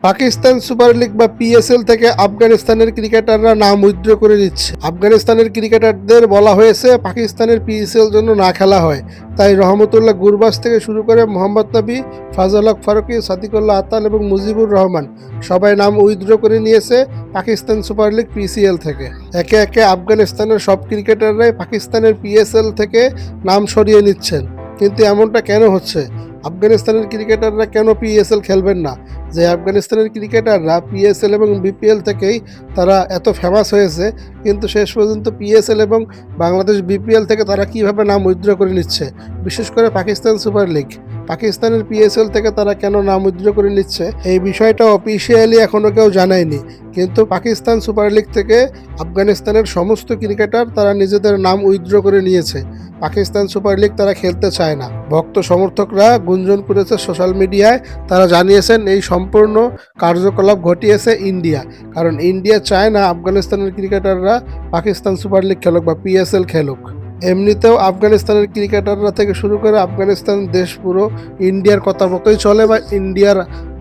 Pakistan super league বা PSL থেকে আফগানিস্তানের ক্রিকেটাররা নাম উইথড্র করে নিচ্ছে। আফগানিস্তানের ক্রিকেটারদের বলা হয়েছে পাকিস্তানের পিএসএল জন্য না খেলা হয়, তাই রহমতুল্লাহ গুরবাজ থেকে শুরু করে মোহাম্মদ নবী, ফাজল হক ফারুকী, সাদিকুল্লাহ আতাল এবং মুজিবুর রহমান সবাই নাম উইথড্র করে নিয়েছে পাকিস্তান সুপার লিগ পিসিএল থেকে। একে একে আফগানিস্তানের সব ক্রিকেটাররাই পাকিস্তানের পিএসএল থেকে নাম সরিয়ে নিচ্ছেন। কিন্তু এমনটা কেন হচ্ছে? আফগানিস্তানের ক্রিকেটাররা কেন পিএসএল খেলবেন না? যে আফগানিস্তানের ক্রিকেটাররা পিএসএল এবং বিপিএল থেকেই তারা এত ফেমাস হয়েছে, কিন্তু শেষ পর্যন্ত পিএসএল এবং বাংলাদেশ বিপিএল থেকে তারা কিভাবে নাম উইথড্র করে নিচ্ছে? বিশেষ করে পাকিস্তান সুপার লিগ, পাকিস্তানের পিএসএল থেকে তারা কেন নাম উইথড্র করে নিচ্ছে এই বিষয়টা অফিসিয়ালি এখনও কেউ জানায়নি। কিন্তু পাকিস্তান সুপার লিগ থেকে আফগানিস্তানের সমস্ত ক্রিকেটার তারা নিজেদের নাম উইথড্র করে নিয়েছে। পাকিস্তান সুপার লিগ তারা খেলতে চায় না। ভক্ত সমর্থকরা গুঞ্জন করেছে সোশ্যাল মিডিয়ায়, তারা জানিয়েছেন এই সম্পূর্ণ কার্যকলাপ ঘটিয়েছে ইন্ডিয়া, কারণ ইন্ডিয়া চায় না আফগানিস্তানের ক্রিকেটাররা পাকিস্তান সুপার লিগ খেলুক বা পিএসএল খেলুক। এমনিতেও আফগানিস্তানের ক্রিকেটাররা থেকে শুরু করে আফগানিস্তান দেশ পুরো ইন্ডিয়ার কথা মতোই চলে বা ইন্ডিয়ার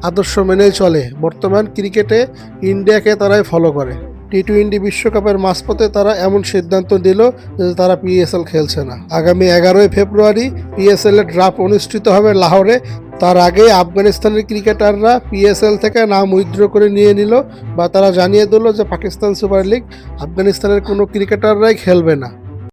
আদর্শ মেনেই চলে। বর্তমান ক্রিকেটে ইন্ডিয়াকে তারাই ফলো করে। টি-20 বিশ্বকাপের মাঝপথে তারা এমন সিদ্ধান্ত নিল যে তারা পিএসএল খেলছে না। আগামী 11ই ফেব্রুয়ারি পিএসএল এর ড্রাফট অনুষ্ঠিত হবে লাহোরে। তার আগে আফগানিস্তানের ক্রিকেটাররা পিএসএল থেকে নাম উইথড্র করে নিয়ে নিল বা তারা জানিয়ে দিল যে পাকিস্তান সুপার লিগ আফগানিস্তানের কোনো ক্রিকেটাররাই খেলবে না।